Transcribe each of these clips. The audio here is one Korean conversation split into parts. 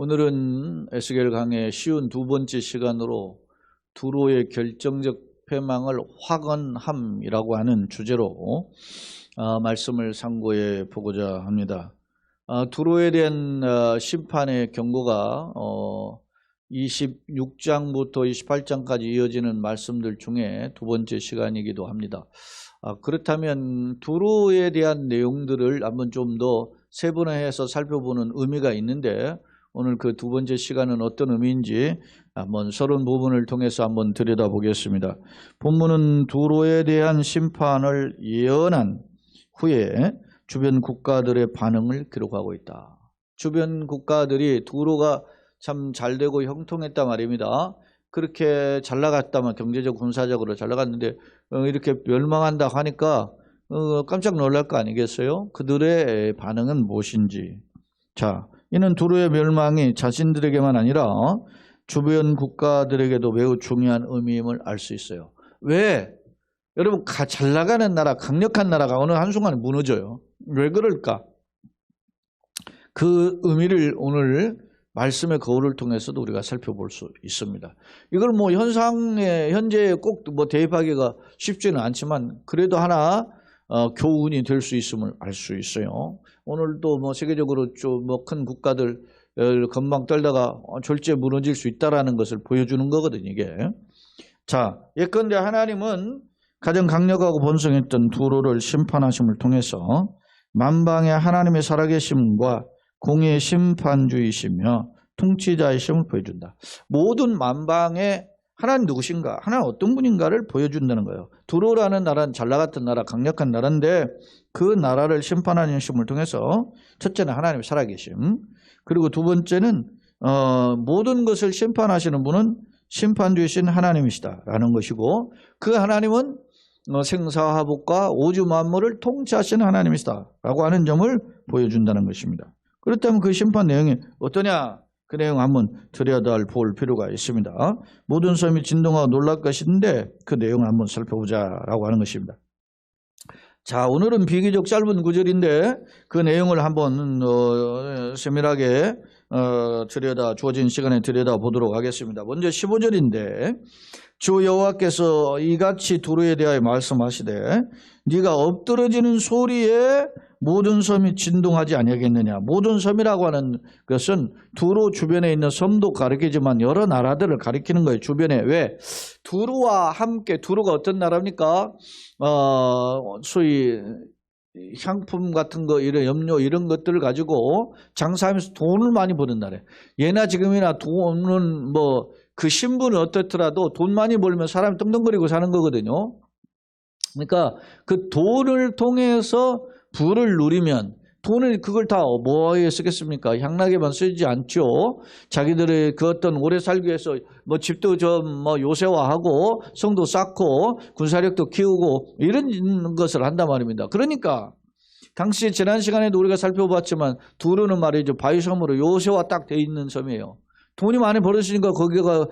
오늘은 에스겔 강의 쉬운 두 번째 시간으로 두로의 결정적 패망을 확언함이라고 하는 주제로 말씀을 상고해 보고자 합니다. 두로에 대한 심판의 경고가 26장부터 28장까지 이어지는 말씀들 중에 두 번째 시간이기도 합니다. 그렇다면 두로에 대한 내용들을 한번 좀 더 세분화해서 살펴보는 의미가 있는데, 오늘 그 두 번째 시간은 어떤 의미인지 한번 서론 부분을 통해서 한번 들여다보겠습니다. 본문은 두로에 대한 심판을 예언한 후에 주변 국가들의 반응을 기록하고 있다. 주변 국가들이 두로가 참 잘되고 형통했단 말입니다. 그렇게 잘 나갔다면 경제적 군사적으로 잘 나갔는데 이렇게 멸망한다 하니까 깜짝 놀랄 거 아니겠어요? 그들의 반응은 무엇인지. 자, 이는 두로의 멸망이 자신들에게만 아니라 주변 국가들에게도 매우 중요한 의미임을 알 수 있어요. 왜? 여러분, 잘 나가는 나라, 강력한 나라가 어느 한순간에 무너져요. 왜 그럴까? 그 의미를 오늘 말씀의 거울을 통해서도 우리가 살펴볼 수 있습니다. 이걸 현재에 꼭 대입하기가 쉽지는 않지만 그래도 하나 교훈이 될 수 있음을 알 수 있어요. 오늘도 세계적으로 좀 큰 국가들 건방 떨다가 절제 무너질 수 있다라는 것을 보여주는 거거든요, 이게. 자, 예컨대 하나님은 가장 강력하고 번성했던 두로를 심판하심을 통해서 만방의 하나님의 살아계심과 공의의 심판주이시며 통치자이심을 보여준다. 모든 만방의 하나님 누구신가, 하나님 어떤 분인가를 보여준다는 거예요. 두로라는 나라는 잘 나갔던 나라, 강력한 나라인데 그 나라를 심판하는 심을 통해서 첫째는 하나님의 살아계심, 그리고 두 번째는 모든 것을 심판하시는 분은 심판주이신 하나님이시다라는 것이고, 그 하나님은 생사화복과 우주 만물을 통치하시는 하나님이시다라고 하는 점을 보여준다는 것입니다. 그렇다면 그 심판 내용이 어떠냐? 그 내용 한번 들여다볼 필요가 있습니다. 모든 섬이 진동하고 놀랄 것인데 그 내용을 한번 살펴보자라고 하는 것입니다. 자, 오늘은 비교적 짧은 구절인데 그 내용을 한번 세밀하게 주어진 시간에 들여다보도록 하겠습니다. 먼저 15절인데 주 여호와께서 이같이 두로에 대하여 말씀하시되 네가 엎드러지는 소리에 모든 섬이 진동하지 아니하겠느냐. 모든 섬이라고 하는 것은 두로 주변에 있는 섬도 가리키지만 여러 나라들을 가리키는 거예요. 주변에. 왜? 두로와 함께, 두로가 어떤 나라입니까? 소위 향품 같은 거, 이런 염료 이런 것들을 가지고 장사하면서 돈을 많이 버는 나라예요. 예나 지금이나 돈은 그 신분은 어떻더라도 돈 많이 벌면 사람이 떵떵거리고 사는 거거든요. 그러니까 그 돈을 통해서 부를 누리면, 돈을 그걸 다 뭐에 쓰겠습니까? 향락에만 쓰지 않죠. 자기들의 그 어떤 오래 살기 위해서 집도 좀 요새화하고 성도 쌓고 군사력도 키우고 이런 것을 한단 말입니다. 그러니까 당시 지난 시간에도 우리가 살펴봤지만 두로는 말이죠, 바위섬으로 요새화 딱 돼 있는 섬이에요. 돈이 많이 벌었으니까 거기가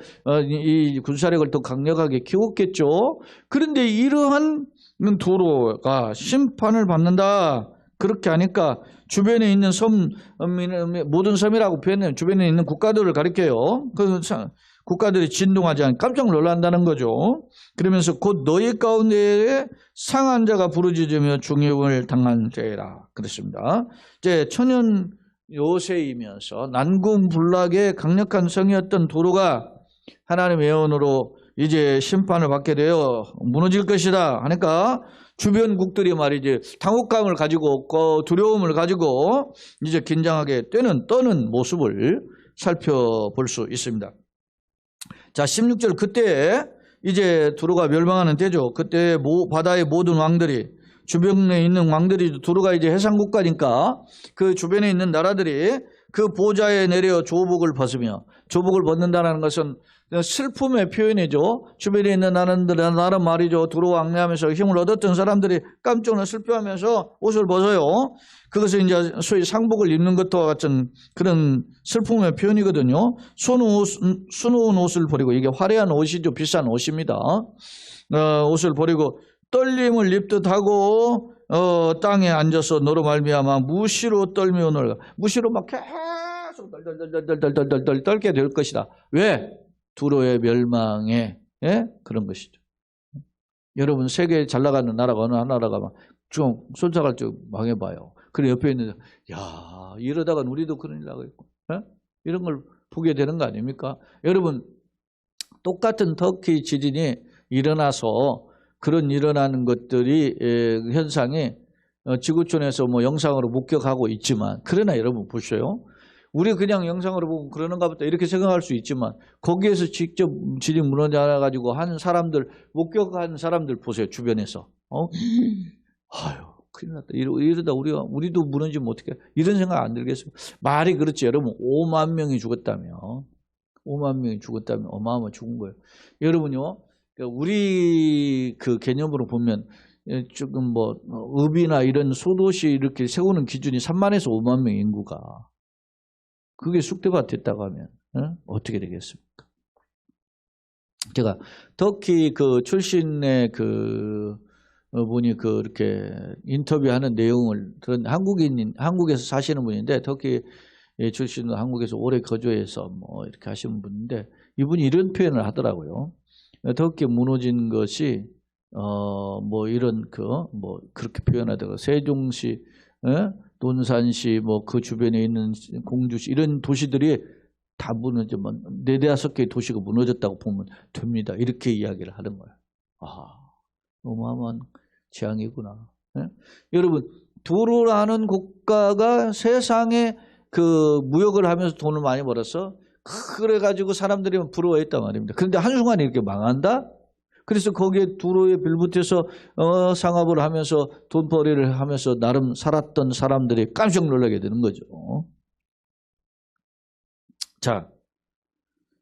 이 군사력을 더 강력하게 키웠겠죠. 그런데 이러한 두로가 심판을 받는다. 그렇게 하니까 주변에 있는 섬, 모든 섬이라고 표현해요. 주변에 있는 국가들을 가리켜요. 그 국가들이 진동하지 않고 깜짝 놀란다는 거죠. 그러면서 곧 너희 가운데에 상한 자가 부르짖으며 중용을 당한 자이라 그랬습니다. 이제 천연 요새이면서 난공불락의 강력한 성이었던 두로가 하나님의 예언으로 이제 심판을 받게 되어 무너질 것이다 하니까 주변국들이 말이지 당혹감을 가지고 두려움을 가지고 이제 긴장하게 떠는 모습을 살펴볼 수 있습니다. 자, 16절, 그때 이제 두로가 멸망하는 때죠. 그때 바다의 모든 왕들이, 주변에 있는 왕들이, 두로가 이제 해상국가니까 그 주변에 있는 나라들이 그 보좌에 내려 조복을 벗으며, 조복을 벗는다는 것은 슬픔의 표현이죠. 주변에 있는 나라들은 나름 말이죠, 두로 왕래하면서 힘을 얻었던 사람들이 깜짝 놀라 슬퍼하면서 옷을 벗어요. 그것을 이제 소위 상복을 입는 것과 같은 그런 슬픔의 표현이거든요. 수놓은 옷을 버리고, 이게 화려한 옷이죠. 비싼 옷입니다. 옷을 버리고 떨림을 입듯 하고 땅에 앉아서 너로 말미암아 무시로 떨며 오늘, 무시로 막 계속 계속 덜덜덜덜덜덜덜 떨게 될 것이다. 왜? 두로의 멸망에 그런 것이죠. 여러분 세계에 잘 나가는 나라가 어느 나라가 막 좀 쏜사갈 좀 망해봐요. 그래 옆에 있는 야 이러다가 우리도 그런 일 나가겠고 이런 걸 보게 되는 거 아닙니까? 여러분 똑같은 터키 지진이 일어나서 그런 일어나는 것들이 현상이 지구촌에서 뭐 영상으로 목격하고 있지만 그러나 여러분 보셔요. 우리 그냥 영상으로 보고 그러는가 보다 이렇게 생각할 수 있지만 거기에서 직접 지진 무너져가지고 한 사람들 목격한 사람들 보세요. 주변에서 아유 큰일 났다. 이러다 우리도 무너지면 어떡해. 이런 생각 안 들겠어요. 말이 그렇지. 여러분 5만 명이 죽었다며 5만 명이 죽었다면 어마어마 죽은 거예요. 여러분요. 우리 그 개념으로 보면 조금 뭐 읍이나 이런 소도시 이렇게 세우는 기준이 3만에서 5만 명 인구가 그게 숙대가 됐다고 하면 어떻게 되겠습니까? 제가 터키 그 출신의 그 분이 그렇게 인터뷰하는 내용을 들은 한국에서 사시는 분인데 터키 출신은 한국에서 오래 거주해서 뭐 이렇게 하시는 분인데 이분이 이런 표현을 하더라고요. 터키 무너진 것이 뭐 이런 뭐 그렇게 표현하다가 세종시, 논산시 뭐 그 주변에 있는 공주시 이런 도시들이 다 무너지면 4-5개의 도시가 무너졌다고 보면 됩니다. 이렇게 이야기를 하는 거예요. 어마어마한 재앙이구나. 여러분 두로라는 국가가 세상에 그 무역을 하면서 돈을 많이 벌어서 그래가지고 사람들이 부러워했단 말입니다. 그런데 한순간에 이렇게 망한다? 그래서 거기에 두로에 빌붙여서 상업을 하면서 돈벌이를 하면서 나름 살았던 사람들이 깜짝 놀라게 되는 거죠. 자,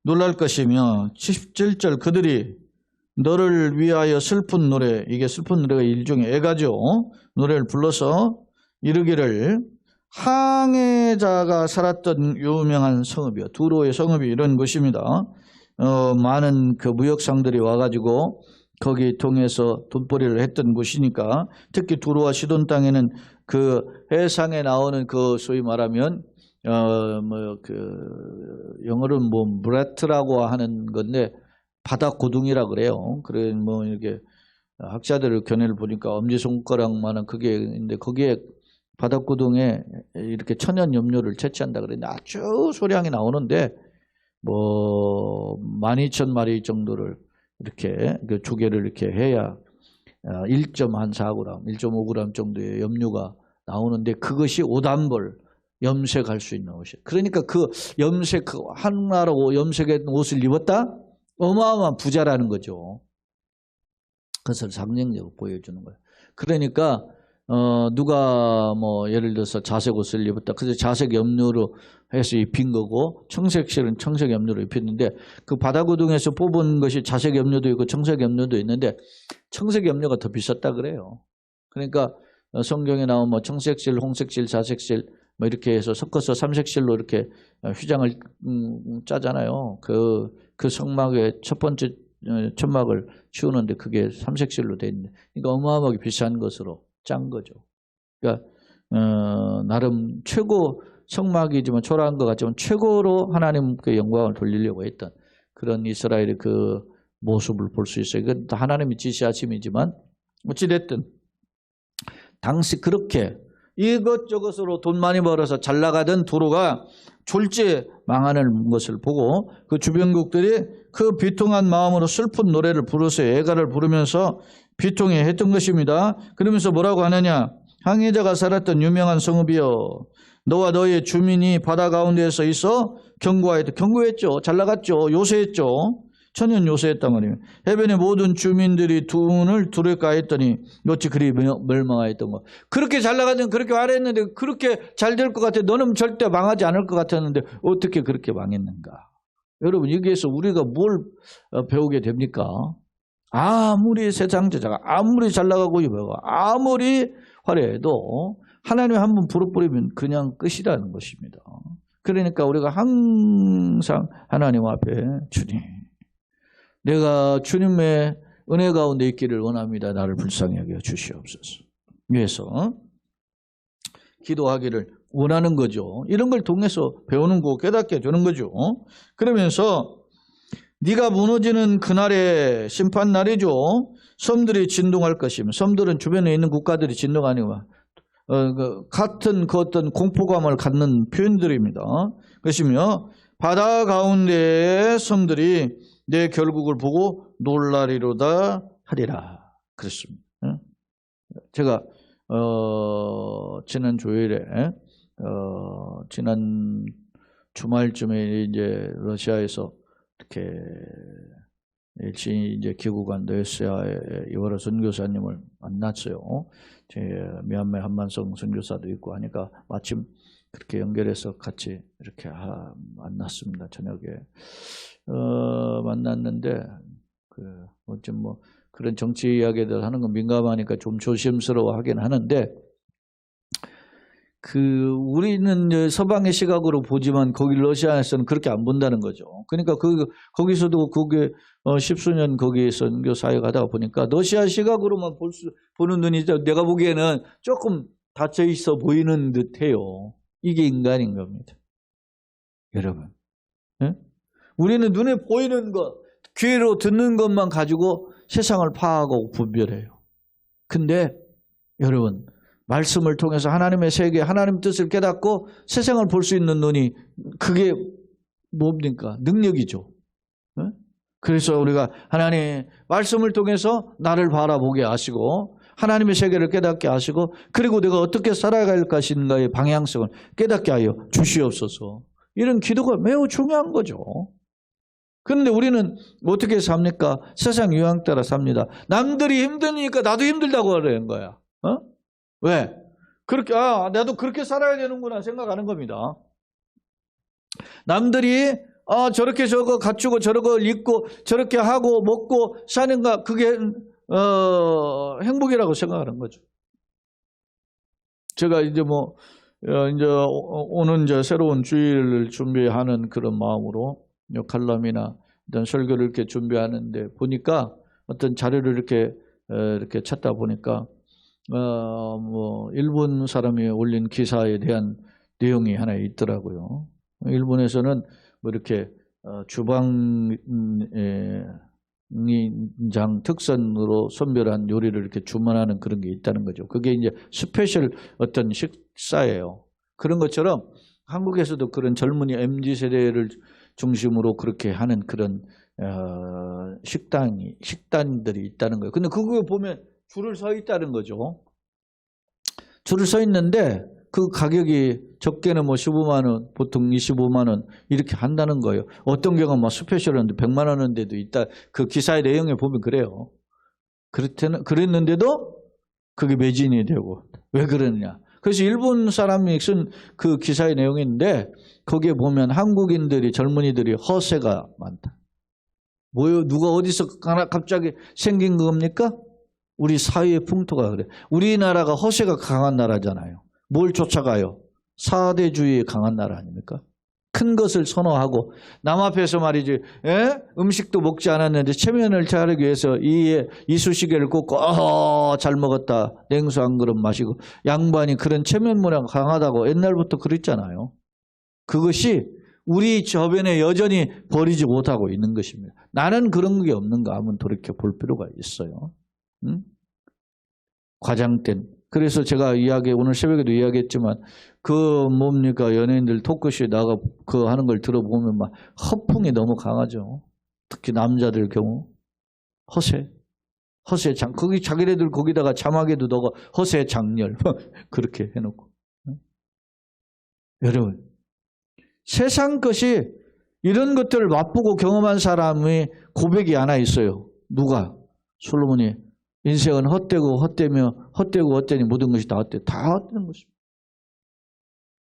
놀랄 것이며 17절 그들이 너를 위하여 슬픈 노래, 이게 슬픈 노래가 일종의 애가죠. 노래를 불러서 이르기를 항해자가 살았던 유명한 성읍이요. 두로의 성읍이 이런 곳입니다. 많은 그 무역상들이 와가지고 거기 통해서 돈벌이를 했던 곳이니까 특히 두로와 시돈 땅에는 그 해상에 나오는 그 소위 말하면 영어로는 뭐 브레트라고 하는 건데 바다고둥이라 그래요. 그래 뭐 이렇게 학자들 견해를 보니까 엄지손가락만한 그게 있는데 거기에 바닷고둥에 이렇게 천연 염료를 채취한다 그랬는데 아주 소량이 나오는데 뭐 12,000마리 정도를 이렇게 그 조개를 이렇게 해야 1.4g, 1.5g 정도의 염료가 나오는데 그것이 5단벌 염색할 수 있는 옷이에요. 그러니까 그 염색 하나로 염색한 옷을 입었다? 어마어마한 부자라는 거죠. 그것을 상징적으로 보여주는 거예요. 그러니까 누가 뭐 예를 들어서 자색 옷을 입었다. 그래서 자색 염료로 해서 입힌 거고 청색실은 청색 염료로 입혔는데 그 바다고둥에서 뽑은 것이 자색 염료도 있고 청색 염료도 있는데 청색 염료가 더 비쌌다 그래요. 그러니까 성경에 나오면 뭐 청색실, 홍색실, 자색실 뭐 이렇게 해서 섞어서 3색실로 이렇게 휘장을 짜잖아요. 그 성막의 첫 번째 천막을 치우는데 그게 3색실로 돼 있는데 그러니까 어마어마하게 비싼 것으로 짠 거죠. 그러니까 나름 최고 성막이지만 초라한 것 같지만 최고로 하나님께 영광을 돌리려고 했던 그런 이스라엘의 그 모습을 볼 수 있어요. 이건 하나님이 지시하심이지만 어찌됐든 당시 그렇게 이것저것으로 돈 많이 벌어서 잘 나가던 두로가 졸지에 망하는 것을 보고 그 주변국들이 그 비통한 마음으로 슬픈 노래를 부르서 애가를 부르면서 비통해 했던 것입니다. 그러면서 뭐라고 하느냐? 항해자가 살았던 유명한 성읍이여 너와 너의 주민이 바다 가운데에서 있어 경고했죠. 잘 나갔죠. 요새했죠. 천연 요새했단 말이에요. 해변의 모든 주민들이 눈을 두렵가했더니 어찌 그리 멸망하였던 거. 그렇게 잘 나가든 그렇게 말했는데 그렇게 잘 될 것 같아. 너는 절대 망하지 않을 것 같았는데 어떻게 그렇게 망했는가. 여러분 여기에서 우리가 뭘 배우게 됩니까? 아무리 세상 제자가 아무리 잘 나가고 아무리 화려해도 하나님 한번 부르뿌리면 그냥 끝이라는 것입니다. 그러니까 우리가 항상 하나님 앞에 주님 내가 주님의 은혜 가운데 있기를 원합니다. 나를 불쌍히 여겨 주시옵소서. 위해서 기도하기를 원하는 거죠. 이런 걸 통해서 배우는 거 깨닫게 해주는 거죠. 그러면서 네가 무너지는 그날의 심판날이죠. 섬들이 진동할 것이며, 섬들은 주변에 있는 국가들이 진동하니까 같은 그 어떤 공포감을 갖는 표현들입니다. 그것이며 바다 가운데의 섬들이 내 결국을 보고 놀라리로다 하리라. 그렇습니다. 제가 지난 주일에 지난 주말쯤에 이제 러시아에서 이렇게 일시 이제 귀국한 러시아의 이와라 선교사님을 만났어요. 제 미얀마 한만성 선교사도 있고 하니까 마침 그렇게 연결해서 같이 이렇게 만났습니다. 저녁에 만났는데 어쩜 뭐 그런 정치 이야기들 하는 건 민감하니까 좀 조심스러워하긴 하는데 우리는 서방의 시각으로 보지만 거기 러시아에서는 그렇게 안 본다는 거죠. 그러니까 거기서도 그게 십수년 거기 선교 사역 하다가 보니까 러시아 시각으로만 보는 눈이 내가 보기에는 조금 닫혀 있어 보이는 듯해요. 이게 인간인 겁니다. 여러분, 네? 우리는 눈에 보이는 것, 귀로 듣는 것만 가지고 세상을 파악하고 분별해요. 근데 여러분, 말씀을 통해서 하나님의 세계, 하나님의 뜻을 깨닫고 세상을 볼 수 있는 눈이 그게 뭡니까? 능력이죠. 네? 그래서 우리가 하나님 말씀을 통해서 나를 바라보게 하시고 하나님의 세계를 깨닫게 하시고 그리고 내가 어떻게 살아갈 것인가의 방향성을 깨닫게 하여 주시옵소서. 이런 기도가 매우 중요한 거죠. 그런데 우리는 어떻게 삽니까? 세상 유행 따라 삽니다. 남들이 힘드니까 나도 힘들다고 하는 거야. 왜? 그렇게 나도 그렇게 살아야 되는구나 생각하는 겁니다. 남들이 저렇게 저거 갖추고 저러고 입고 저렇게 하고 먹고 사는가 그게 행복이라고 생각하는 거죠. 제가 이제 이제 오는 이제 새로운 주일을 준비하는 그런 마음으로 칼럼이나 어떤 설교를 이렇게 준비하는데 보니까 어떤 자료를 이렇게 찾다 보니까 일본 사람이 올린 기사에 대한 내용이 하나 있더라고요. 일본에서는 이렇게 주방장 특선으로 선별한 요리를 이렇게 주문하는 그런 게 있다는 거죠. 그게 이제 스페셜 어떤 식사예요. 그런 것처럼 한국에서도 그런 젊은이 MZ 세대를 중심으로 그렇게 하는 그런 식단들이 있다는 거예요. 근데 그거 보면 줄을 서 있다는 거죠. 줄을 서 있는데 그 가격이 적게는 15만 원, 보통 25만 원 이렇게 한다는 거예요. 어떤 경우는 스페셜한데 100만 원인데도 있다. 그 기사의 내용에 보면 그래요. 그랬는데도 그게 매진이 되고 왜 그러느냐. 그래서 일본 사람이 쓴 그 기사의 내용인데 거기에 보면 한국인들이 젊은이들이 허세가 많다. 뭐요? 누가 어디서 갑자기 생긴 겁니까? 우리 사회의 풍토가 그래. 우리나라가 허세가 강한 나라잖아요. 뭘 쫓아가요? 사대주의에 강한 나라 아닙니까? 큰 것을 선호하고 남 앞에서 말이지 음식도 먹지 않았는데 체면을 차리기 위해서 이쑤시개를 꽂고 잘 먹었다. 냉수 한 그릇 마시고 양반이 그런 체면 문화가 강하다고 옛날부터 그랬잖아요. 그것이 우리 저변에 여전히 버리지 못하고 있는 것입니다. 나는 그런 게 없는가 한번 돌이켜 볼 필요가 있어요. 과장된. 그래서 제가 오늘 새벽에도 이야기했지만 뭡니까 연예인들 토크쇼에 나가 하는 걸 들어보면 막 허풍이 너무 강하죠. 특히 남자들 경우 허세 거기 자기네들 거기다가 자막에도 넣어 허세 장렬 그렇게 해놓고. 여러분 세상 것이 이런 것들을 맛보고 경험한 사람이 고백이 하나 있어요. 누가? 솔로몬이 인생은 헛되고 헛되니 모든 것이 다 헛되고 다 헛되는 것입니다.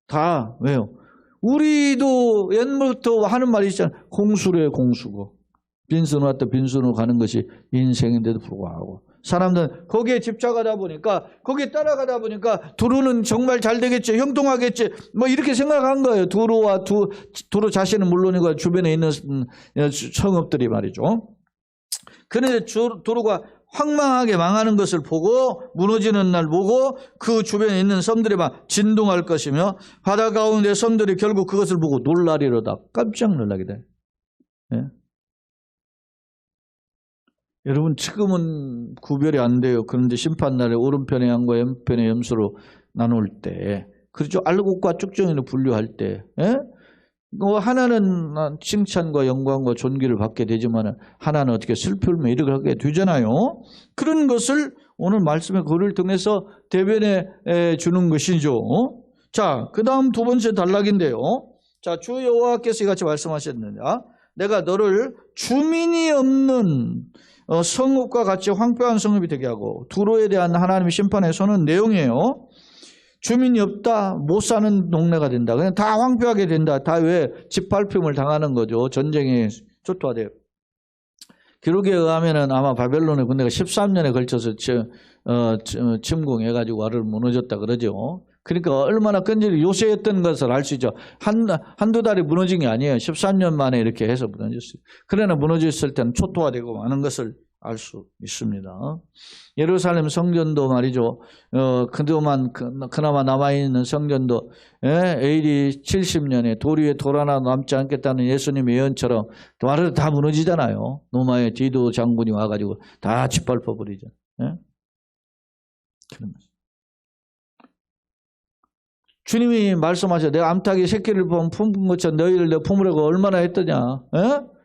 다 왜요? 우리도 옛날부터 하는 말이 있잖아요. 공수래 공수고 빈손으로 왔다 빈손으로 가는 것이 인생인데도 불구하고 사람들은 거기에 집착하다 보니까 거기에 따라가다 보니까 두루는 정말 잘 되겠지 형통하겠지 이렇게 생각한 거예요. 두루 자신은 물론이고 주변에 있는 성읍들이 말이죠. 그런데 두루가 황망하게 망하는 것을 보고 무너지는 날 보고 그 주변에 있는 섬들이 막 진동할 것이며 바다 가운데 섬들이 결국 그것을 보고 놀라리로다. 깜짝 놀라게 돼. 예? 여러분 지금은 구별이 안 돼요. 그런데 심판날에 오른편의 양과 왼편의 염소로 나눌 때 그렇죠. 알곡과 쭉정이로 분류할 때 예? 하나는 칭찬과 영광과 존귀를 받게 되지만 하나는 어떻게 슬픔을 이렇게 하게 되잖아요. 그런 것을 오늘 말씀의 글을 통해서 대변해 주는 것이죠. 자, 그 다음 두 번째 단락인데요. 자, 주 여호와께서 같이 말씀하셨느냐. 내가 너를 주민이 없는 성읍과 같이 황폐한 성읍이 되게 하고 두로에 대한 하나님의 심판의 선언 내용이에요. 주민이 없다, 못 사는 동네가 된다. 그냥 다 황폐하게 된다. 다 왜 짓밟힘을 당하는 거죠. 전쟁에 초토화돼요. 기록에 의하면은 아마 바벨론의 군대가 13년에 걸쳐서 침공해가지고 와를 무너졌다 그러죠. 그러니까 얼마나 끈질이 요새였던 것을 알 수 있죠. 한두 달이 무너진 게 아니에요. 13년 만에 이렇게 해서 무너졌어요. 그러나 무너졌을 때는 초토화되고 많은 것을 알 수 있습니다. 예루살렘 성전도 말이죠. 그동안 그나마 남아있는 성전도 AD 70년에 돌 위에 돌 하나 남지 않겠다는 예수님의 예언처럼 말을 다 무너지잖아요. 로마의 디도 장군이 와가지고 다 짓밟아버리죠. 주님이 말씀하셔. 내가 암탉이 새끼를 품은 것처럼 너희를 내 품으라고 얼마나 했더냐.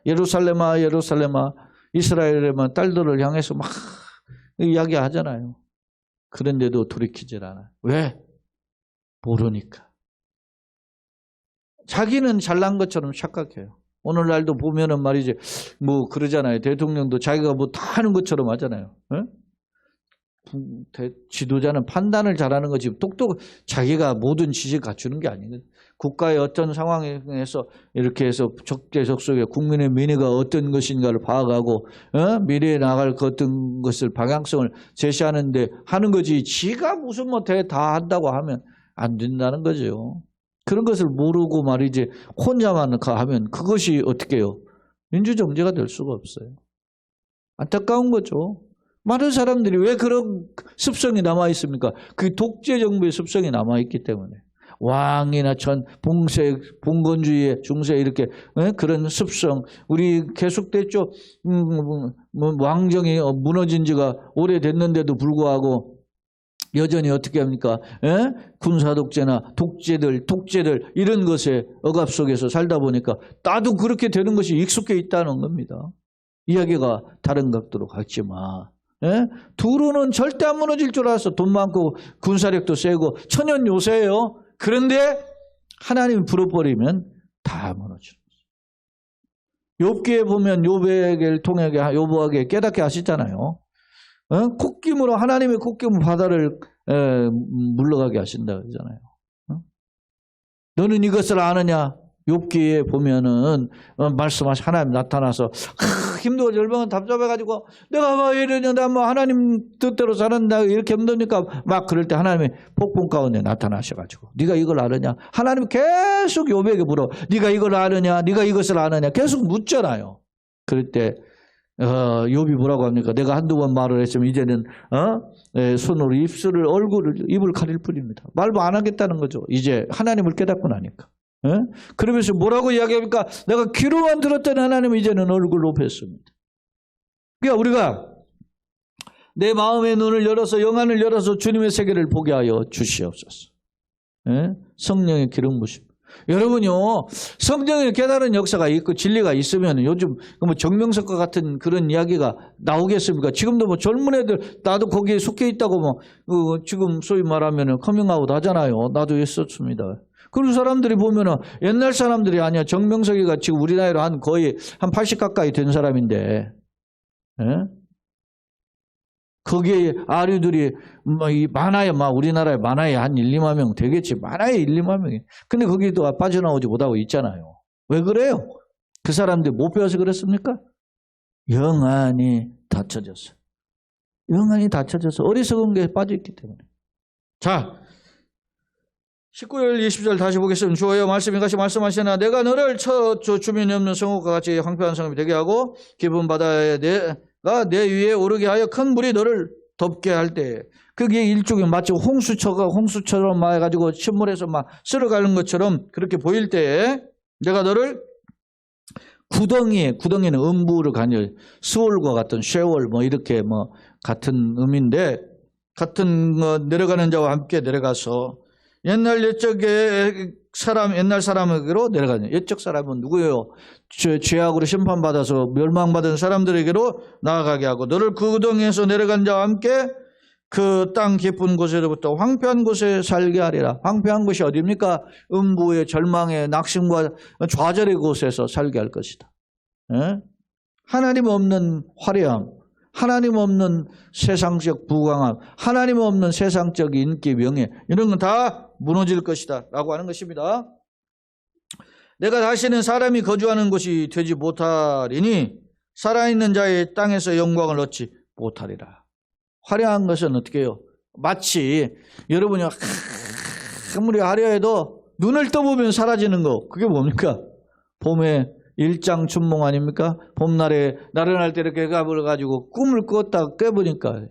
예루살렘아 예루살렘아 이스라엘의 딸들을 향해서 막 이야기하잖아요. 그런데도 돌이키질 않아요. 왜? 모르니까. 자기는 잘난 것처럼 착각해요. 오늘날도 보면은 말이지 뭐 그러잖아요. 대통령도 자기가 뭐 다 하는 것처럼 하잖아요. 지도자는 판단을 잘하는 거지 자기가 모든 지식을 갖추는 게 아니거든요. 국가의 어떤 상황에서 이렇게 해서 적재적소에 국민의 민의가 어떤 것인가를 파악하고 미래에 나갈 어떤 것을 방향성을 제시하는데 하는 거지 지가 무슨 뭐 다 한다고 하면 안 된다는 거죠. 그런 것을 모르고 말이지 혼자만 하면 그것이 어떻게 해요? 민주정제가 될 수가 없어요. 안타까운 거죠. 많은 사람들이 왜 그런 습성이 남아있습니까? 그 독재 정부의 습성이 남아있기 때문에. 왕이나 봉건주의의 중세 이렇게 그런 습성 우리 계속됐죠. 왕정이 무너진 지가 오래됐는데도 불구하고 여전히 어떻게 합니까? 군사독재나 독재들 이런 것에 억압 속에서 살다 보니까 나도 그렇게 되는 것이 익숙해 있다는 겁니다. 이야기가 다른 각도로 갔지만 두루는 절대 안 무너질 줄 알았어. 돈 많고 군사력도 세고 천연 요새예요. 그런데 하나님이 불어버리면 다 무너지는 거죠. 욥기에 보면 욥에게를 통해 욥에게 깨닫게 하시잖아요. 콧김으로 하나님의 콧김으로 바다를 물러가게 하신다 그러잖아요. 너는 이것을 아느냐? 욥기에 보면은 말씀하시 하나님 나타나서 힘들고 절망은 답답해가지고 내가 뭐 이러냐 나 뭐 하나님 뜻대로 사는다 이렇게 힘드니까 막 그럴 때 하나님이 폭풍 가운데 나타나셔가지고 네가 이걸 아느냐? 하나님이 계속 욥에게 물어. 네가 이걸 아느냐? 네가 이것을 아느냐? 계속 묻잖아요. 그럴 때 욥이 뭐라고 합니까? 내가 한두 번 말을 했으면 이제는 손으로 입을 가릴 뿐입니다. 말도 안 하겠다는 거죠. 이제 하나님을 깨닫고 나니까. 그러면서 뭐라고 이야기합니까? 내가 귀로만 들었던 하나님은 이제는 얼굴로 뵀습니다. 그러니까 우리가 내 마음의 눈을 열어서 영안을 열어서 주님의 세계를 보게 하여 주시옵소서. 성령의 기름 부심. 여러분요, 성령의 깨달은 역사가 있고 진리가 있으면 요즘 뭐 정명석과 같은 그런 이야기가 나오겠습니까? 지금도 뭐 젊은 애들 나도 거기에 속해 있다고 뭐 지금 소위 말하면 커밍아웃 하잖아요. 나도 했었습니다. 그런 사람들이 보면은 옛날 사람들이 아니야. 정명석이가 지금 우리 나이로 거의 한 80 가까이 된 사람인데, 거기에 아류들이 많아야 우리나라에 많아야 한 1, 2만 명 되겠지. 많아야 1, 2만 명이. 근데 거기도 빠져나오지 못하고 있잖아요. 왜 그래요? 그 사람들 못 배워서 그렇습니까? 영안이 닫혀졌어. 영안이 닫혀져서 어리석은 게 빠져있기 때문에. 자, 19절 20절 다시 보겠습니다. 주여 말씀이 같이 말씀하시나 내가 너를 주민이 없는 성읍과 같이 황폐한 성읍이 되게 하고 깊은 바다에 내 위에 오르게 하여 큰 물이 너를 덮게 할 때, 그게 일종의 마치 홍수처럼 막 해가지고 신물에서 막 쓸어가는 것처럼 그렇게 보일 때, 내가 너를 구덩이는 음부를 가녀, 스월과 같은 쉐월 뭐 이렇게 뭐 같은 의미인데, 같은 내려가는 자와 함께 내려가서 옛날 사람에게로 내려가냐. 옛적 사람은 누구예요? 죄악으로 심판받아서 멸망받은 사람들에게로 나아가게 하고, 너를 그 구덩이에서 내려간 자와 함께 그 땅 깊은 곳에로부터 황폐한 곳에 살게 하리라. 황폐한 곳이 어디입니까? 음부의 절망의 낙심과 좌절의 곳에서 살게 할 것이다. 예? 하나님 없는 화려함, 하나님 없는 세상적 부강함, 하나님 없는 세상적 인기, 명예, 이런 건 다 무너질 것이다 라고 하는 것입니다. 내가 다시는 사람이 거주하는 곳이 되지 못하리니 살아있는 자의 땅에서 영광을 얻지 못하리라. 화려한 것은 어떻게 해요? 마치 여러분이 아무리 화려해도 눈을 떠보면 사라지는 거, 그게 뭡니까? 봄에 일장춘몽 아닙니까? 봄날에 나른할 때 이렇게 가버려가지고 꿈을 꿨다가 깨보니까,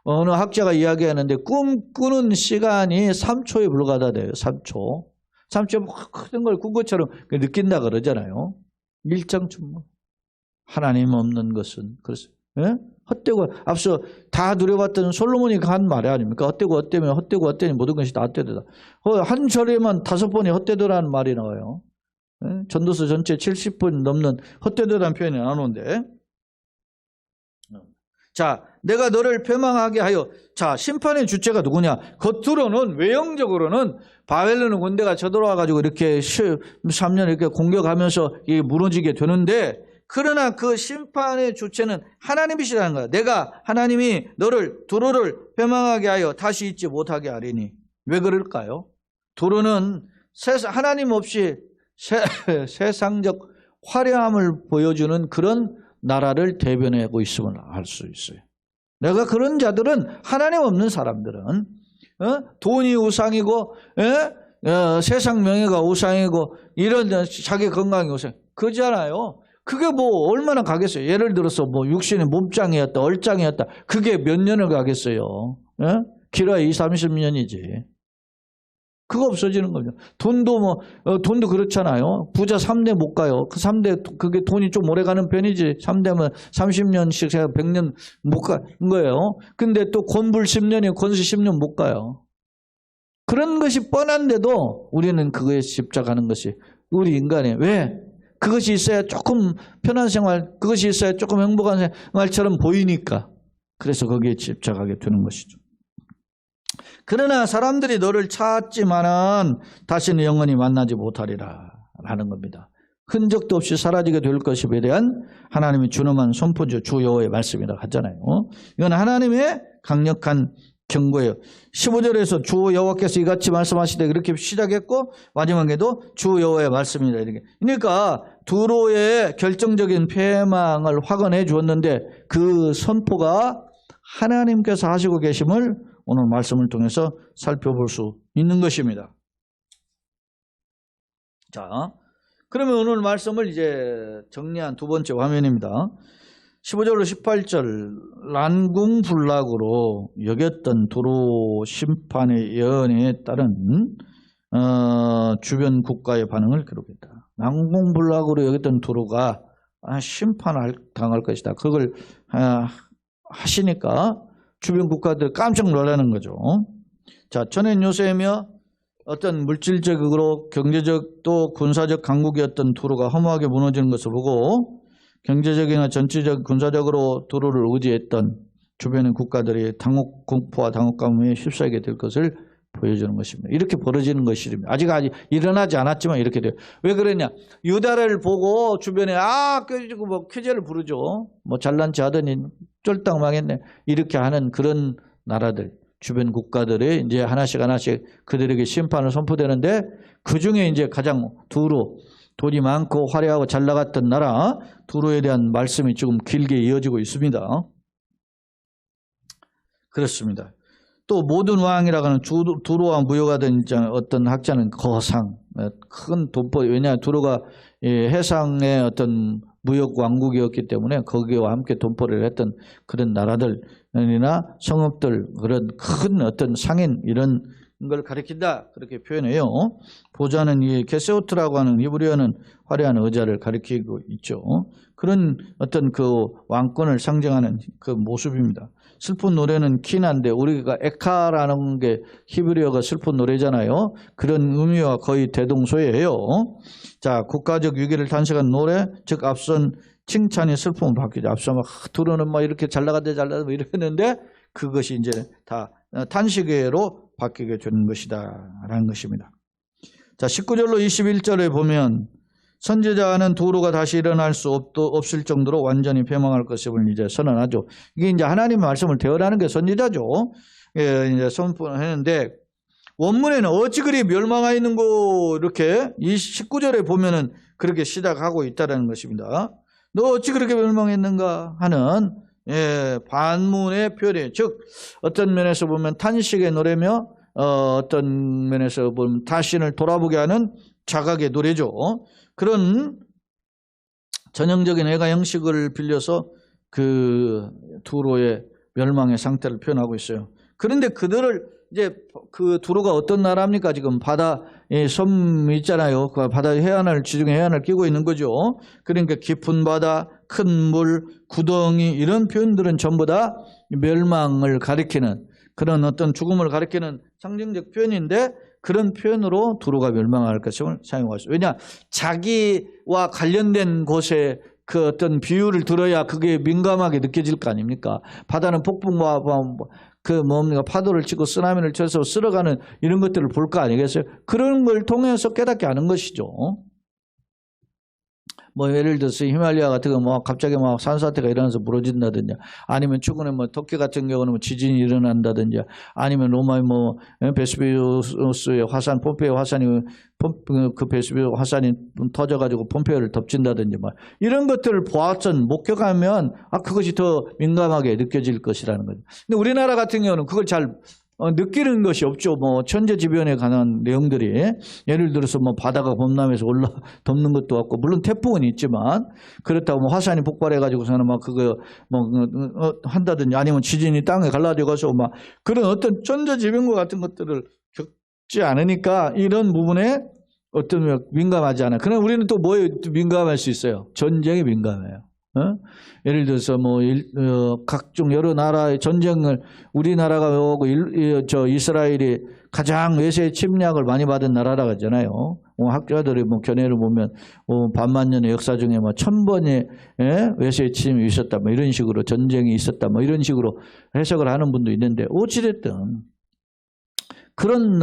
어느 학자가 이야기하는데 꿈 꾸는 시간이 3초에 불과하다 돼요. 3초 큰 걸 꾼 것처럼 느낀다 그러잖아요. 일장춘몽. 하나님 없는 것은 그렇습니다. 예? 헛되고, 앞서 다 누려봤던 솔로몬이 한 말이 아닙니까? 헛되고 헛되니 모든 것이 다 헛되다. 한 절에만 5번이 헛되더라는 말이 나와요. 예? 전도서 전체 70분 넘는 헛되더라는 표현이 나오는데, 자, 내가 너를 패망하게 하여, 자, 심판의 주체가 누구냐? 겉으로는, 외형적으로는 바벨론 군대가 쳐들어와가지고 이렇게 3년 이렇게 공격하면서 이게 무너지게 되는데, 그러나 그 심판의 주체는 하나님이시라는 거야. 하나님이 너를, 두로를 패망하게 하여 다시 있지 못하게 하리니. 왜 그럴까요? 두로는 하나님 없이 세상적 화려함을 보여주는 그런 나라를 대변하고 있음을 알 수 있어요. 내가 그런 자들은, 하나님 없는 사람들은 돈이 우상이고, 세상 명예가 우상이고, 이런 자기 건강이 우상, 그잖아요. 그게 뭐 얼마나 가겠어요? 예를 들어서 뭐 육신의 몸짱이었다, 얼짱이었다, 그게 몇 년을 가겠어요? 길어야 20-30년이지. 그거 없어지는 거죠. 돈도 그렇잖아요. 부자 3대 못 가요. 그 3대, 그게 돈이 좀 오래 가는 편이지. 3대면 30년씩, 제가 100년 못 가는 거예요. 근데 또 권불 10년이면 권수 10년 못 가요. 그런 것이 뻔한데도 우리는 그거에 집착하는 것이 우리 인간이에요. 왜? 그것이 있어야 조금 편한 생활, 그것이 있어야 조금 행복한 생활처럼 보이니까. 그래서 거기에 집착하게 되는 것이죠. 그러나 사람들이 너를 찾지만은 다시는 영원히 만나지 못하리라 라는 겁니다. 흔적도 없이 사라지게 될 것임에 대한 하나님이 준엄한 선포죠. 주 여호와의 말씀이라고 하잖아요. 이건 하나님의 강력한 경고예요. 15절에서 주 여호와께서 이같이 말씀하시되 그렇게 시작했고, 마지막에도 주 여호와의 말씀이다 이렇게. 그러니까 두로의 결정적인 패망을 확언해 주었는데, 그 선포가 하나님께서 하시고 계심을 오늘 말씀을 통해서 살펴볼 수 있는 것입니다. 자, 그러면 오늘 말씀을 이제 정리한 두 번째 화면입니다. 15절로 18절, 난궁불락으로 여겼던 두로 심판의 예언에 따른 주변 국가의 반응을 기록했다. 난궁불락으로 여겼던 두로가 심판을 당할 것이다. 그걸 하시니까 주변 국가들 깜짝 놀라는 거죠. 자, 전엔 요새며 어떤 물질적으로 경제적 또 군사적 강국이었던 두로가 허무하게 무너지는 것을 보고, 경제적이나 전체적 군사적으로 두로를 의지했던 주변의 국가들이 공포와 당혹감에 휩싸이게 될 것을 보여주는 것입니다. 이렇게 벌어지는 것입니다. 아직 일어나지 않았지만 이렇게 돼요. 왜 그러냐? 유다를 보고 주변에 껴지고 뭐 쾌재를 부르죠. 뭐 잘난 체 하더니 쫄딱 망했네. 이렇게 하는 그런 나라들, 주변 국가들이 이제 하나씩 그들에게 심판을 선포되는데, 그 중에 이제 가장 두로, 돈이 많고 화려하고 잘 나갔던 나라 두로에 대한 말씀이 지금 길게 이어지고 있습니다. 그렇습니다. 또 모든 왕이라고 하는 두로와 무효하던 어떤 학자는 거상, 큰 돈벌이, 왜냐 두로가 해상의 어떤 무역 왕국이었기 때문에 거기와 함께 돈벌이를 했던 그런 나라들이나 성읍들, 그런 큰 어떤 상인 이런 걸 가리킨다 그렇게 표현해요. 보좌는 이 게세오트라고 하는 히브리어는 화려한 의자를 가리키고 있죠. 그런 어떤 그 왕권을 상징하는 그 모습입니다. 슬픈 노래는 키나인데 우리가 에카라는 게 히브리어가 슬픈 노래잖아요. 그런 의미와 거의 대동소이해요. 자, 국가적 위기를 탄식한 노래, 즉 앞선 칭찬이 슬픔을 바뀌죠. 앞서 막 들어는 막 이렇게 잘 나간다 이랬는데 그것이 이제 다 탄식으로 바뀌게 되는 것이다라는 것입니다. 자, 19절로 21절에 보면 선지자는 도로가 다시 일어날 수 없을 정도로 완전히 폐망할 것임을 이제 선언하죠. 이게 이제 하나님의 말씀을 대언하는 게 선지자죠. 예, 이제 선포했는데 원문에는 어찌 그리 멸망하였는 거 이렇게 이 19절에 보면은 그렇게 시작하고 있다는 것입니다. 너 어찌 그렇게 멸망했는가 하는 반문의 표현이에요. 즉 어떤 면에서 보면 탄식의 노래며 어떤 면에서 보면 자신을 돌아보게 하는 자각의 노래죠. 그런 전형적인 애가 형식을 빌려서 그 두로의 멸망의 상태를 표현하고 있어요. 그런데 그들을 이제 그 두로가 어떤 나라입니까? 지금 바다에 섬 있잖아요. 그 바다 해안을 지중해 해안을 끼고 있는 거죠. 그러니까 깊은 바다, 큰 물, 구덩이 이런 표현들은 전부 다 멸망을 가리키는 그런 어떤 죽음을 가리키는 상징적 표현인데 그런 표현으로 두로가 멸망할 것임을 사용하죠. 왜냐? 자기와 관련된 곳에 그 어떤 비유를 들어야 그게 민감하게 느껴질 거 아닙니까? 바다는 폭풍과 파도를 치고 쓰나미를 쳐서 쓸어가는 이런 것들을 볼 거 아니겠어요? 그런 걸 통해서 깨닫게 하는 것이죠. 뭐 예를 들어서 히말라야 같은 거 뭐 갑자기 막 산사태가 일어나서 무너진다든지 아니면 최근에 뭐 터키 같은 경우는 뭐 지진이 일어난다든지 아니면 로마의 뭐 베스비우스의 화산 폼페이 화산이 그 베스비우스 화산이 터져가지고 폼페이를 덮친다든지 뭐 이런 것들을 보았던 목격하면 그것이 더 민감하게 느껴질 것이라는 거죠. 근데 우리나라 같은 경우는 그걸 잘 느끼는 것이 없죠. 뭐 천재지변에 관한 내용들이 예를 들어서 뭐 바다가 범람해서 덮는 것도 없고 물론 태풍은 있지만 그렇다고 뭐 화산이 폭발해가지고서는 막 그거 뭐 한다든지 아니면 지진이 땅에 갈라져가서 막 그런 어떤 천재지변과 같은 것들을 겪지 않으니까 이런 부분에 어떤 민감하지 않아요. 그럼 우리는 또 뭐에 민감할 수 있어요? 전쟁에 민감해요. 예를 들어서 뭐 각종 여러 나라의 전쟁을 우리나라가 오고 이스라엘이 가장 외세 침략을 많이 받은 나라라고 하잖아요. 학자들이 뭐 견해를 보면 반만 년의 역사 중에 뭐 1000번의 외세 침입이 있었다, 뭐 이런 식으로 전쟁이 있었다, 뭐 이런 식으로 해석을 하는 분도 있는데 어찌됐든. 그런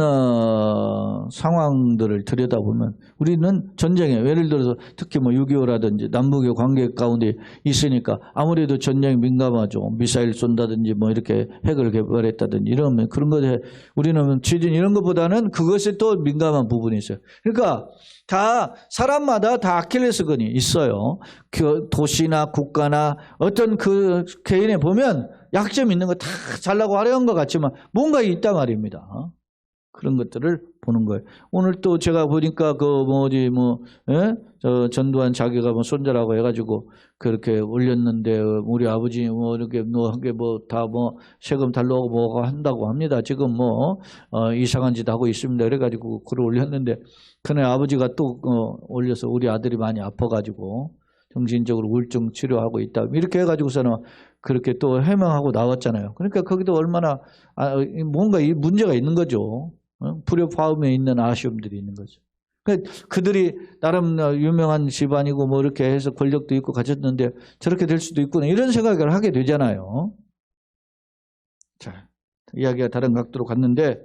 상황들을 들여다보면 우리는 전쟁에 예를 들어서 특히 뭐 6.25라든지 남북의 관계 가운데 있으니까 아무래도 전쟁에 민감하죠. 미사일 쏜다든지 뭐 이렇게 핵을 개발했다든지 이러면 그런 것에 우리는 지진 이런 것보다는 그것에 또 민감한 부분이 있어요. 그러니까 다 사람마다 다 아킬레스건이 있어요. 그 도시나 국가나 어떤 그 개인에 보면 약점 있는 거 다 잘나고 화려한 것 같지만 뭔가 있단 말입니다. 그런 것들을 보는 거예요. 오늘 또 제가 보니까 저 전두환 자기가 뭐 손자라고 해가지고 그렇게 올렸는데 우리 아버지 뭐 이렇게 다 세금 달라고 뭐 한다고 합니다. 지금 이상한 짓 하고 있습니다. 그래가지고 글을 올렸는데 그날 아버지가 또 올려서 우리 아들이 많이 아파가지고 정신적으로 우울증 치료하고 있다. 이렇게 해가지고서는 그렇게 또 해명하고 나왔잖아요. 그러니까 거기도 얼마나 뭔가 문제가 있는 거죠. 불협화음에 있는 아쉬움들이 있는 거죠. 그들이 나름 유명한 집안이고 뭐 이렇게 해서 권력도 있고 가졌는데 저렇게 될 수도 있구나 이런 생각을 하게 되잖아요. 자, 이야기가 다른 각도로 갔는데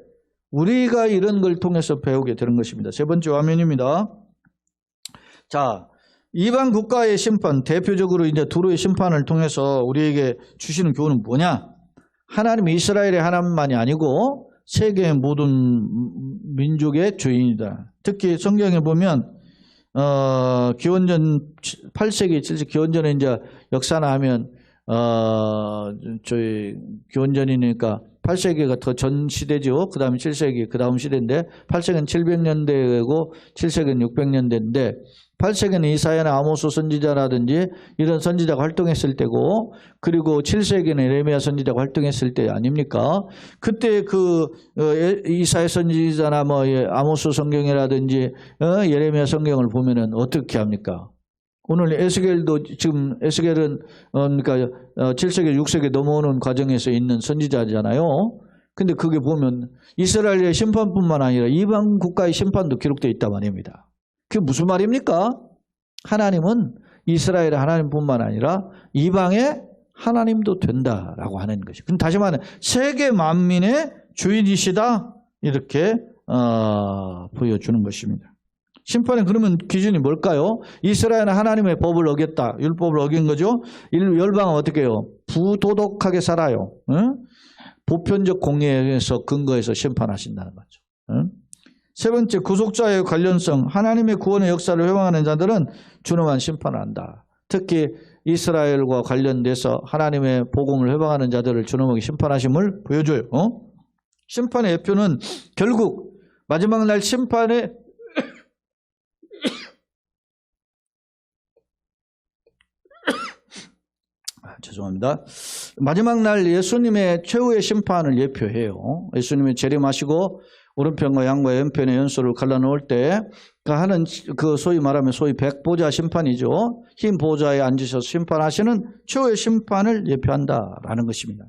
우리가 이런 걸 통해서 배우게 되는 것입니다. 세 번째 화면입니다. 자, 이방 국가의 심판, 대표적으로 이제 두로의 심판을 통해서 우리에게 주시는 교훈은 뭐냐? 하나님 이스라엘의 하나님만이 아니고 세계의 모든 민족의 주인이다. 특히 성경에 보면 기원전 8세기, 7세기 기원전에 이제 역사나 하면 저희 기원전이니까 8세기가 더 전 시대죠. 그 다음에 7세기, 그 다음 시대인데 8세기는 700년대고 7세기는 600년대인데 8세기는 이사야나 아모스 선지자라든지 이런 선지자가 활동했을 때고, 그리고 7세기는 에레미야 선지자가 활동했을 때 아닙니까? 그때 이사야 선지자나 뭐 아모스 성경이라든지 예레미야 성경을 보면은 어떻게 합니까? 오늘 에스겔도 지금 에스겔은 그러니까 7세기 6세기 넘어오는 과정에서 있는 선지자잖아요. 근데 그게 보면 이스라엘의 심판뿐만 아니라 이방 국가의 심판도 기록되어 있단 말입니다. 그게 무슨 말입니까? 하나님은 이스라엘의 하나님뿐만 아니라 이방의 하나님도 된다라고 하는 것이. 그럼 다시 말하면 세계 만민의 주인이시다 이렇게 보여주는 것입니다. 심판은 그러면 기준이 뭘까요? 이스라엘은 하나님의 법을 어겼다. 율법을 어긴 거죠. 열방은 어떻게 해요? 부도덕하게 살아요. 응? 보편적 공의에서 근거해서 심판하신다는 거죠. 응? 세 번째, 구속자의 관련성. 하나님의 구원의 역사를 회방하는 자들은 준엄한 심판을 한다. 특히 이스라엘과 관련돼서 하나님의 복음을 회방하는 자들을 준엄하게 심판하심을 보여줘요. 심판의 예표는 결국 마지막 날 심판의 죄송합니다. 마지막 날 예수님의 최후의 심판을 예표해요. 예수님이 재림하시고 오른편과 양과 왼편의 연소를 갈라놓을 때 하는 그 소위 말하면 소위 백보자 심판이죠. 흰 보좌에 앉으셔서 심판하시는 최후의 심판을 예표한다라는 것입니다.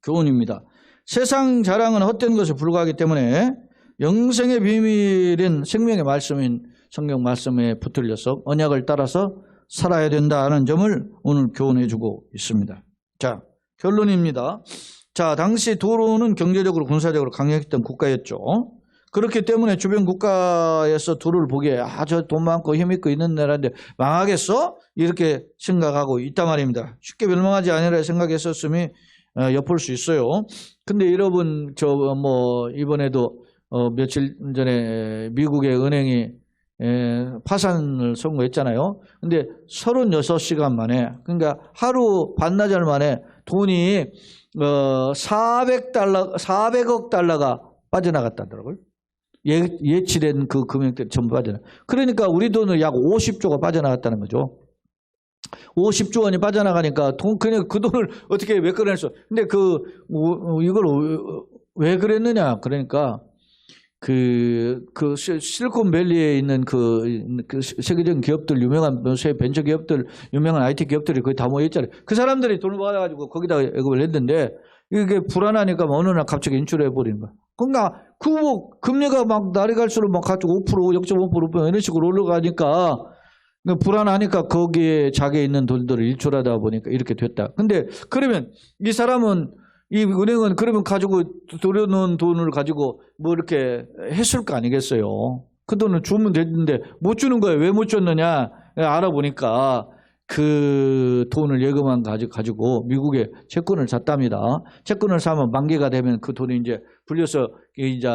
교훈입니다. 세상 자랑은 헛된 것에 불과하기 때문에 영생의 비밀인 생명의 말씀인 성경 말씀에 붙들려서 언약을 따라서 살아야 된다는 점을 오늘 교훈해 주고 있습니다. 자, 결론입니다. 자, 당시 도로는 경제적으로 군사적으로 강력했던 국가였죠. 그렇기 때문에 주변 국가에서 도로를 보기에 저 돈 많고 힘 있고 있는 나라인데 망하겠어? 이렇게 생각하고 있단 말입니다. 쉽게 멸망하지 아니라 생각했었음이 엿볼 수 있어요. 근데 여러분 이번에도 며칠 전에 미국의 은행이 파산을 선고했잖아요. 근데 36시간 만에, 그러니까 하루 반나절 만에 돈이 400억 달러가 빠져나갔다더라고요. 예치된 그 금액들 전부 빠져나. 그러니까 우리 돈은 약 50조가 빠져나갔다는 거죠. 50조 원이 빠져나가니까 그냥 그 돈을 어떻게 왜 꺼냈어? 근데 이걸 왜 그랬느냐? 그러니까 실리콘밸리에 있는 세계적인 기업들, 유명한 벤처 기업들, 유명한 IT 기업들이 거의 다 모여있잖아요. 그 사람들이 돈을 받아가지고 거기다가 예금을 했는데 이게 불안하니까 어느 날 갑자기 인출해버리는 거야. 그러니까 금리가 막 날이 갈수록 막 가지고 5%, 0.5% 이런 식으로 올라가니까 불안하니까 거기에 자기에 있는 돈들을 일출하다 보니까 이렇게 됐다. 근데 그러면 이 사람은 이 은행은 그러면 가지고 들여놓은 돈을 가지고 뭐 이렇게 했을 거 아니겠어요. 그 돈을 주면 되는데 못 주는 거예요. 왜 못 줬느냐 알아보니까 그 돈을 예금한 가지고 미국에 채권을 샀답니다. 채권을 사면 만기가 되면 그 돈이 이제 불려서 이제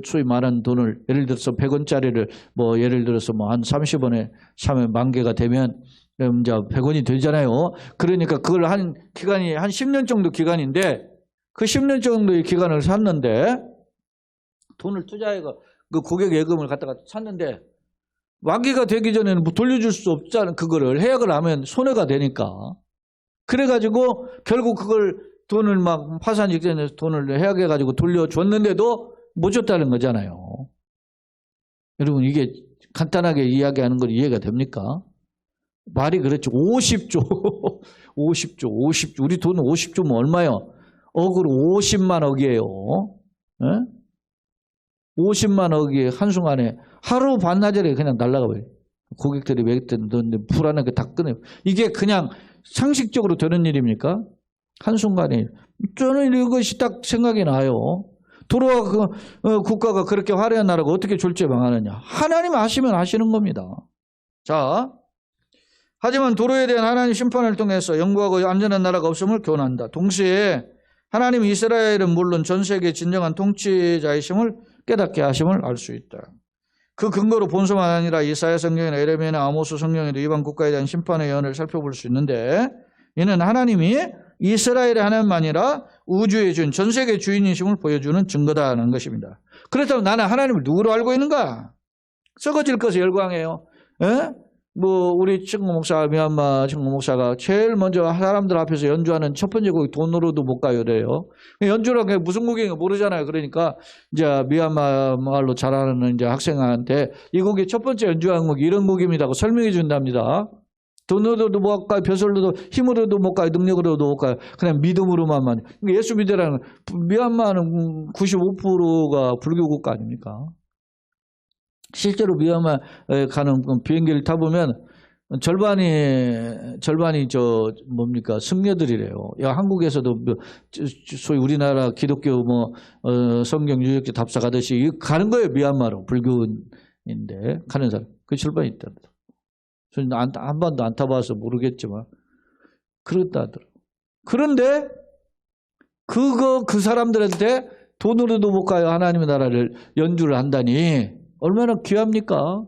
소위 말하는 돈을 예를 들어서 100원짜리를 뭐 예를 들어서 뭐 한 30원에 사면 만기가 되면 이제 100원이 되잖아요. 그러니까 그걸 한 기간이 한 10년 정도 기간인데 그 10년 정도의 기간을 샀는데 돈을 투자해서 그 고객 예금을 갖다가 샀는데 만기가 되기 전에는 뭐 돌려줄 수 없잖아요. 그거를 해약을 하면 손해가 되니까. 그래가지고 결국 그걸 돈을 막 파산 직전에 돈을 해약해가지고 돌려줬는데도 못 줬다는 거잖아요. 여러분 이게 간단하게 이야기하는 건 이해가 됩니까? 말이 그렇죠. 50조. 50조. 우리 돈은 50조면 얼마요? 억으로 50만 억이에요. 네? 50만 억이 한순간에 하루 반나절에 그냥 날아가 버려요. 고객들이 매겼던 돈 불안하게 다 끊어요. 이게 그냥 상식적으로 되는 일입니까? 한순간에. 저는 이것이 딱 생각이 나요. 도로와 국가가 그렇게 화려한 나라가 어떻게 졸지망하느냐. 하나님 아시면 하시는 겁니다. 자, 하지만 도로에 대한 하나님 심판을 통해서 영구하고 안전한 나라가 없음을 교훈한다. 동시에 하나님 이스라엘은 물론 전 세계의 진정한 통치자이심을 깨닫게 하심을 알 수 있다. 그 근거로 본서만 아니라 이사야 성경이나 에레미야나 아모스 성경에도 이방 국가에 대한 심판의 예언을 살펴볼 수 있는데 이는 하나님이 이스라엘의 하나님만 아니라 우주의 주인, 전 세계의 주인이심을 보여주는 증거다라는 것입니다. 그렇다면 나는 하나님을 누구로 알고 있는가? 썩어질 것에 열광해요. 예? 뭐 우리 친구 목사, 미얀마 친구 목사가 제일 먼저 사람들 앞에서 연주하는 첫 번째 곡이 돈으로도 못 가요 그래요. 연주라는 게 무슨 곡인가 모르잖아요. 그러니까 이제 미얀마 말로 잘하는 이제 학생한테 이 곡이 첫 번째 연주하는 곡이 이런 곡입니다고 설명해 준답니다. 돈으로도 못 가요, 벼슬로도, 힘으로도 못 가요, 능력으로도 못 가요. 그냥 믿음으로만. 예수 믿으라는, 미얀마는 95%가 불교 국가 아닙니까? 실제로 미얀마에 가는 비행기를 타보면 절반이 승려들이래요. 야, 한국에서도 소위 우리나라 기독교 성경 유적지 답사 가듯이 가는 거예요, 미얀마로. 불교인데, 가는 사람. 그 절반이 있다. 한 번도 안 타봐서 모르겠지만 그렇다 하더라고요. 그런데 그 사람들한테 돈으로도 못 가요. 하나님의 나라를 연주를 한다니 얼마나 귀합니까?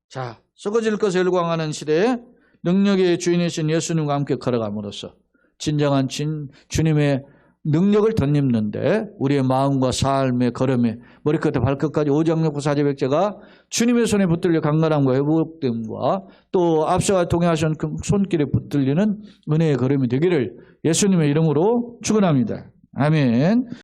자, 썩어질 것을 열광하는 시대에 능력의 주인이신 예수님과 함께 걸어감으로써 진정한 주님의 능력을 덧입는데 우리의 마음과 삶의 걸음에 머리끝에 발끝까지 오장육부 사제백제가 주님의 손에 붙들려 강건함과 회복됨과 또 앞서가 동행하신 그 손길에 붙들리는 은혜의 걸음이 되기를 예수님의 이름으로 축원합니다. 아멘.